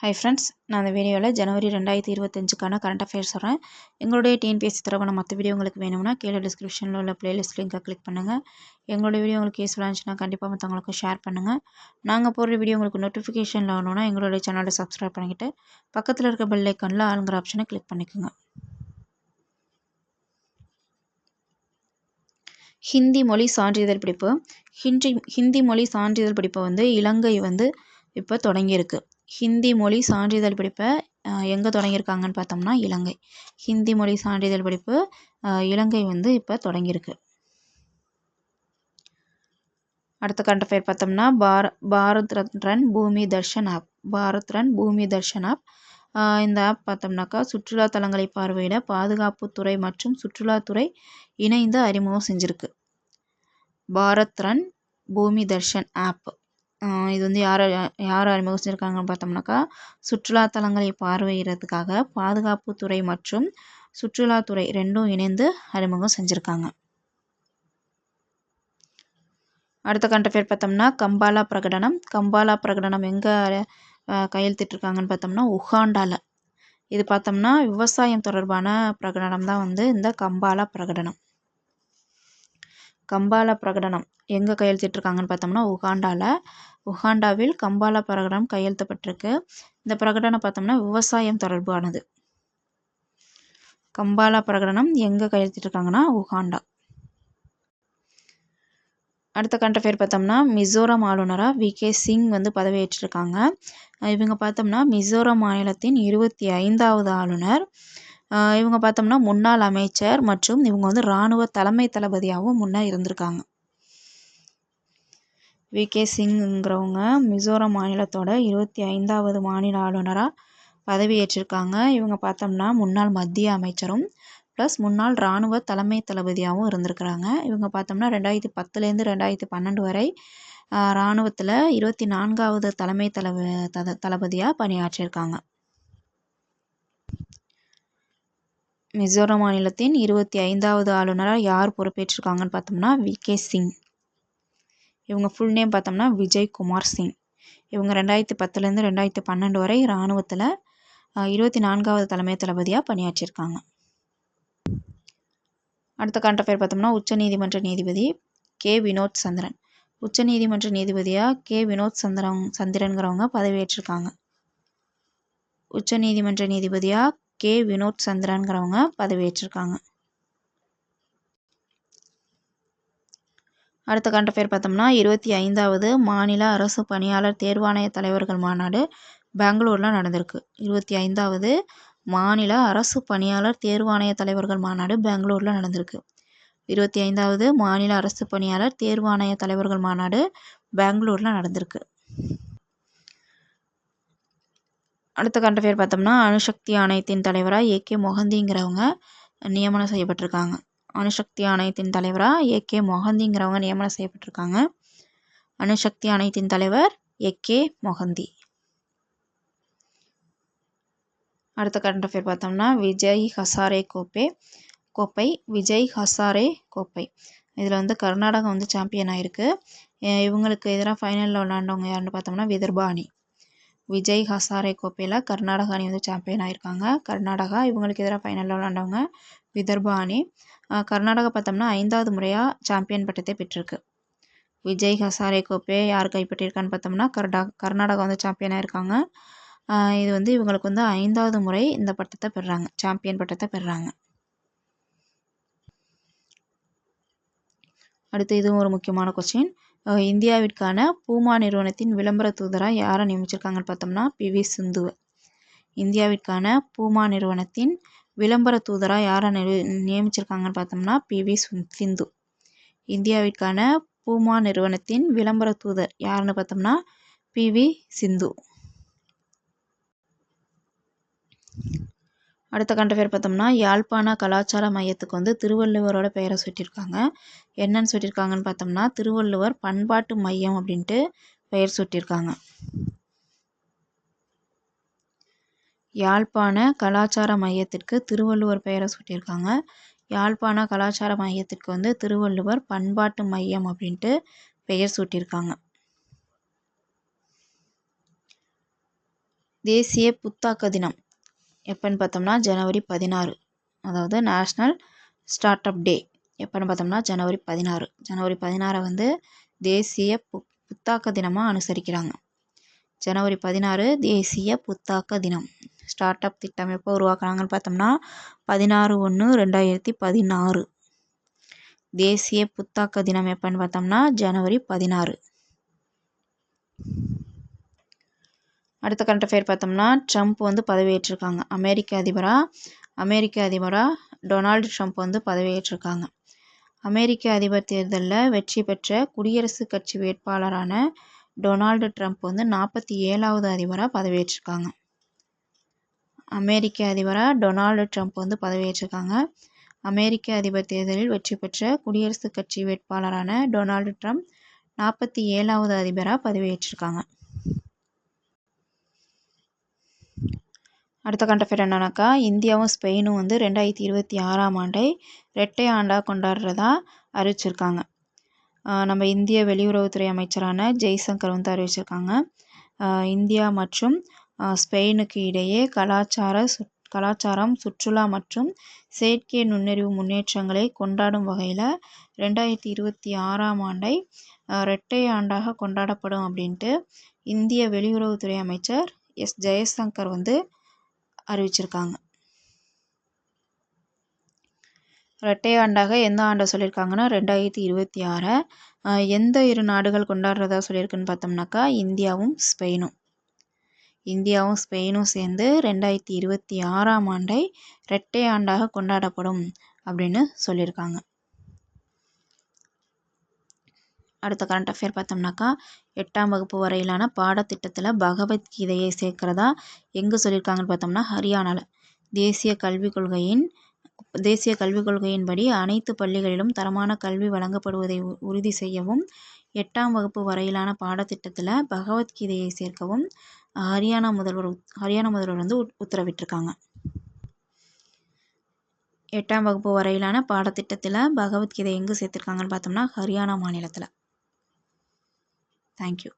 Hi friends, நான் இந்த வீடியோவில் ஜனவரி 2025க்கான கரண்ட் அஃபேர்ஸ் சொல்கிறேன். எங்களுடைய டிஎன்பிஎஸ்சி தரவான மற்ற வீடியோ உங்களுக்கு வேணும்னா கீழே டிஸ்கிரிப்ஷனில் உள்ள பிளேலிஸ்ட் லிங்கை கிளிக் பண்ணுங்கள். எங்களுடைய வீடியோ உங்களுக்கு யூஸ்ஃபுல்லாக இருந்துச்சுன்னா கண்டிப்பாக மற்றவங்களுக்கு ஷேர் பண்ணுங்கள். நாங்கள் போடுற வீடியோ உங்களுக்கு நோட்டிஃபிகேஷனில் வரணும்னா எங்களுடைய சேனலை சப்ஸ்கிரைப் பண்ணிக்கிட்டு பக்கத்தில் இருக்க பெல் ஐக்கானில் ஆளுங்கிற ஆப்ஷனை கிளிக் பண்ணிக்கோங்க. ஹிந்தி மொழி சான்றிதழ் படிப்பு ஹிந்தி மொழி சான்றிதழ் படிப்பை இலங்கை இப்போ தொடங்கியிருக்கு. ஹிந்தி மொழி சான்றிதழ் படிப்பை எங்கே தொடங்கியிருக்காங்கன்னு பார்த்தோம்னா இலங்கை. ஹிந்தி மொழி சான்றிதழ் படிப்பு இலங்கை இப்போ தொடங்கியிருக்கு. அடுத்த கரண்ட் அஃபேர் பார்த்தோம்னா பாரத் ரன் பூமி தர்ஷன் ஆப். பாரத் ரன் பூமி தர்ஷன் ஆப் இந்த ஆப் பார்த்தோம்னாக்கா சுற்றுலா தலங்களை பார்வையிட பாதுகாப்புத்துறை மற்றும் சுற்றுலாத்துறை இணைந்து அறிமுகம் செஞ்சுருக்கு. பாரத் ரன் பூமி தர்ஷன் ஆப் இது யார் அறிமுகம் செஞ்சுருக்காங்கன்னு பார்த்தோம்னாக்கா சுற்றுலா தலங்களை பார்வையிடுறதுக்காக பாதுகாப்புத்துறை மற்றும் சுற்றுலாத்துறை ரெண்டும் இணைந்து அறிமுகம் செஞ்சுருக்காங்க. அடுத்த கரண்ட் அஃபேர் பார்த்தோம்னா கம்பாலா பிரகடனம். கம்பாலா பிரகடனம் எங்கே கையெழுத்திட்டிருக்காங்கன்னு பார்த்தோம்னா உகாண்டாவில். இது பார்த்தோம்னா விவசாயம் தொடர்பான பிரகடனம் தான் இந்த கம்பாலா பிரகடனம். கம்பாலா பிரகடனம் எங்கே கையெழுத்திட்டிருக்காங்கன்னு பார்த்தோம்னா உகாண்டாவில் கம்பாலா பிரகடனம் கையெழுத்தப்பட்டிருக்கு. இந்த பிரகடனம் பார்த்தோம்னா விவசாயம் தொடர்பானது. கம்பாலா பிரகடனம் எங்கே கையெழுத்திட்டிருக்காங்கன்னா உகாண்டா. அடுத்த கரண்ட் அஃபேர் பார்த்தோம்னா மிசோரம் ஆளுநராக விகே சிங் பதவியேற்றிருக்காங்க. இவங்க பார்த்தோம்னா மிசோரம் மாநிலத்தின் 25வது ஆளுநர். இவங்க பார்த்தோம்னா முன்னாள் அமைச்சர் மற்றும் இவங்க இராணுவ தலைமை தளபதியாகவும் முன்னர் இருந்திருக்காங்க. விகே சிங்கிறவங்க மிசோரம் மாநிலத்தோட 25வது மாநில ஆளுநராக பதவியேற்றிருக்காங்க. இவங்க பார்த்தோம்னா முன்னாள் மத்திய அமைச்சரும் ப்ளஸ் முன்னாள் இராணுவ தலைமை தளபதியாகவும் இருந்திருக்கிறாங்க. இவங்க பார்த்தோம்னா 2010லேருந்து 2012 வரை இராணுவத்தில் 24வது தலைமை தளபதியாக பணியாற்றியிருக்காங்க. மிசோரம் மாநிலத்தின் 25வது ஆளுநராக யார் பொறுப்பேற்றிருக்காங்கன்னு பார்த்தோம்னா விகே சிங். இவங்க ஃபுல் நேம் பார்த்தோம்னா விஜய் குமார் சிங். இவங்க 2010லேருந்து 2012 வரை இராணுவத்தில் 24வது தலைமை தளபதியாக பணியாற்றியிருக்காங்க. அடுத்த கரண்ட் அஃபேர் பார்த்தோம்னா உச்சநீதிமன்ற நீதிபதி கே வினோத் சந்திரன். உச்சநீதிமன்ற நீதிபதியாக கே வினோத் சந்திரன்கிறவங்க பதவியேற்றிருக்காங்க. உச்சநீதிமன்ற நீதிபதியாக கே வினோத் சந்திரன்கிறவங்க பதவியேற்றிருக்காங்க. அடுத்த கரண்ட் அஃபேர் பார்த்தோம்னா 25வது மாநில அரசு பணியாளர் தேர்வாணைய தலைவர்கள் மாநாடு பெங்களூரில் நடந்திருக்கு. 25வது மாநில அரசு பணியாளர் தேர்வாணைய தலைவர்கள் மாநாடு பெங்களூரில் நடந்திருக்கு. 25வது மாநில அரசு பணியாளர் தேர்வாணைய தலைவர்கள் மாநாடு பெங்களூரில் நடந்திருக்கு. அடுத்த கரண்ட் அஃபேர் பார்த்தோம்னா அணுசக்தி ஆணையத்தின் தலைவராக ஏகே மொஹந்திங்கிறவங்க நியமனம் செய்யப்பட்டிருக்காங்க. அணுசக்தி ஆணையத்தின் தலைவராக ஏகே மொஹந்திங்கிறவங்க நியமனம் செய்யப்பட்டிருக்காங்க. அணுசக்தி ஆணையத்தின் தலைவர் ஏகே மொஹந்தி. அடுத்த கரண்ட் அஃபேர் பார்த்தோம்னா விஜய் ஹசாரே கோப்பை விஜய் ஹசாரே கோப்பை இதில் கர்நாடகா சாம்பியன் ஆயிருக்கு. இவங்களுக்கு எதிராக ஃபைனலில் விளையாண்டவங்க யாருன்னு பார்த்தோம்னா விதர்பா அணி. விஜய் ஹசாரே கோப்பையில் கர்நாடகா அணி சாம்பியன் ஆயிருக்காங்க. கர்நாடகா இவங்களுக்கு எதிராக ஃபைனலில் விளையாண்டவங்க விதர்பா அணி. கர்நாடகா பார்த்தோம்னா 5வது முறையாக சாம்பியன் பட்டத்தை பெற்றிருக்கு. விஜய் ஹசாரே கோப்பையை யார் கைப்பற்றியிருக்கான்னு பார்த்தோம்னா கர்நாடகா சாம்பியன் ஆயிருக்காங்க. இது இவங்களுக்கு 5வது முறை இந்த பட்டத்தை பெறுறாங்க, சாம்பியன் பட்டத்தை பெறுறாங்க. அடுத்து இதுவும் ஒரு முக்கியமான கொஸ்டின். இந்தியாவிற்கான பூமா நிறுவனத்தின் விளம்பர தூதராக யாரை நியமிச்சிருக்காங்கன்னு பார்த்தோம்னா PV சிந்துவை. இந்தியாவிற்கான பூமா நிறுவனத்தின் விளம்பர தூதராக யாரை நியமிச்சிருக்காங்கன்னு பார்த்தோம்னா PV சிந்து. இந்தியாவிற்கான பூமா நிறுவனத்தின் விளம்பர தூதர் யாருன்னு பார்த்தோம்னா PV சிந்து. அடுத்த கரண்ட் அஃபேர் பார்த்தோம்னா யாழ்ப்பாண கலாச்சார மையத்துக்கு திருவள்ளுவரோட பெயரை சூட்டியிருக்காங்க. என்னன்னு சொல்லியிருக்காங்கன்னு பார்த்தோம்னா திருவள்ளுவர் பண்பாட்டு மையம் அப்படின்ட்டு பெயர் சூட்டியிருக்காங்க. யாழ்ப்பாண கலாச்சார மையத்திற்கு திருவள்ளுவர் பெயரை சூட்டியிருக்காங்க. யாழ்ப்பாண கலாச்சார மையத்திற்கு திருவள்ளுவர் பண்பாட்டு மையம் அப்படின்ட்டு பெயர் சூட்டியிருக்காங்க. தேசிய புத்தாக்க தினம் எப்போன்னு பார்த்தோம்னா ஜனவரி 16. அதாவது நேஷ்னல் ஸ்டார்ட் அப் டே எப்போன்னு பார்த்தோம்னா ஜனவரி 16. ஜனவரி 16 வந்து தேசிய புத்தாக்க தினமாக அனுசரிக்கிறாங்க. ஜனவரி 16 தேசிய புத்தாக்க தினம். ஸ்டார்ட் அப் திட்டம் எப்போ உருவாக்குறாங்கன்னு பார்த்தோம்னா 16/1/2016. தேசிய புத்தாக்க தினம் எப்போன்னு பார்த்தோம்னா ஜனவரி 16. அடுத்த கரண்ட் அஃபேர் பார்த்தோம்னா ட்ரம்ப் வந்து பதவியேற்றிருக்காங்க. அமெரிக்க அதிபராக டொனால்டு ட்ரம்ப் வந்து பதவியேற்றிருக்காங்க. அமெரிக்க அதிபர் தேர்தலில் வெற்றி பெற்ற குடியரசுக் கட்சி வேட்பாளரான டொனால்டு ட்ரம்ப் வந்து 47வது அதிபராக பதவியேற்றிருக்காங்க. அமெரிக்க அதிபராக டொனால்டு ட்ரம்ப் வந்து பதவியேற்றிருக்காங்க. அமெரிக்க அதிபர் தேர்தலில் வெற்றி பெற்ற குடியரசுக் கட்சி வேட்பாளரான டொனால்டு ட்ரம்ப் 47வது அதிபராக பதவியேற்றிருக்காங்க. அடுத்த கரண்ட் அஃபேர் என்னன்னாக்கா இந்தியாவும் ஸ்பெயினும் வந்து 2026ஆம் ஆண்டை இரட்டை ஆண்டாக கொண்டாடுறதா அறிவிச்சிருக்காங்க. நம்ம இந்திய வெளியுறவுத்துறை அமைச்சரான ஜெய்சங்கர் வந்து அறிவிச்சிருக்காங்க. இந்தியா மற்றும் ஸ்பெயினுக்கு இடையே கலாச்சாரம், சுற்றுலா மற்றும் செயற்கை நுண்ணறிவு முன்னேற்றங்களை கொண்டாடும் வகையில் 2026ஆம் ஆண்டை இரட்டை ஆண்டாக கொண்டாடப்படும் அப்படின்ட்டு இந்திய வெளியுறவுத்துறை அமைச்சர் எஸ் ஜெய்சங்கர் வந்து அறிவிச்சிருக்காங்க. இரட்டை ஆண்டாக எந்த ஆண்டை சொல்லியிருக்காங்கன்னா 2026. எந்த இரு நாடுகள் கொண்டாடுறதா சொல்லியிருக்குன்னு பார்த்தோம்னாக்கா இந்தியாவும் ஸ்பெயினும் சேர்ந்து 2026ஆம் ஆண்டை இரட்டை ஆண்டாக கொண்டாடப்படும் அப்படின்னு சொல்லியிருக்காங்க. அடுத்த கரண்ட் அஃபேர் பார்த்தோம்னாக்கா 8ஆம் வகுப்பு வரையிலான பாடத்திட்டத்தில் பகவத்கீதையை சேர்க்கிறதா எங்கே சொல்லியிருக்காங்கன்னு பார்த்தோம்னா ஹரியானாவில். தேசிய கல்விக் கொள்கையின்படி அனைத்து பள்ளிகளிலும் தரமான கல்வி வழங்கப்படுவதை உறுதி செய்யவும் 8ஆம் வகுப்பு வரையிலான பாடத்திட்டத்தில் பகவத்கீதையை சேர்க்கவும் ஹரியானா முதல்வர் வந்து உத்தரவிட்டிருக்காங்க. 8ஆம் வகுப்பு வரையிலான பாடத்திட்டத்தில் பகவத்கீதை எங்கே சேர்த்திருக்காங்கன்னு பார்த்தோம்னா ஹரியானா மாநிலத்தில். தேங்க்யூ.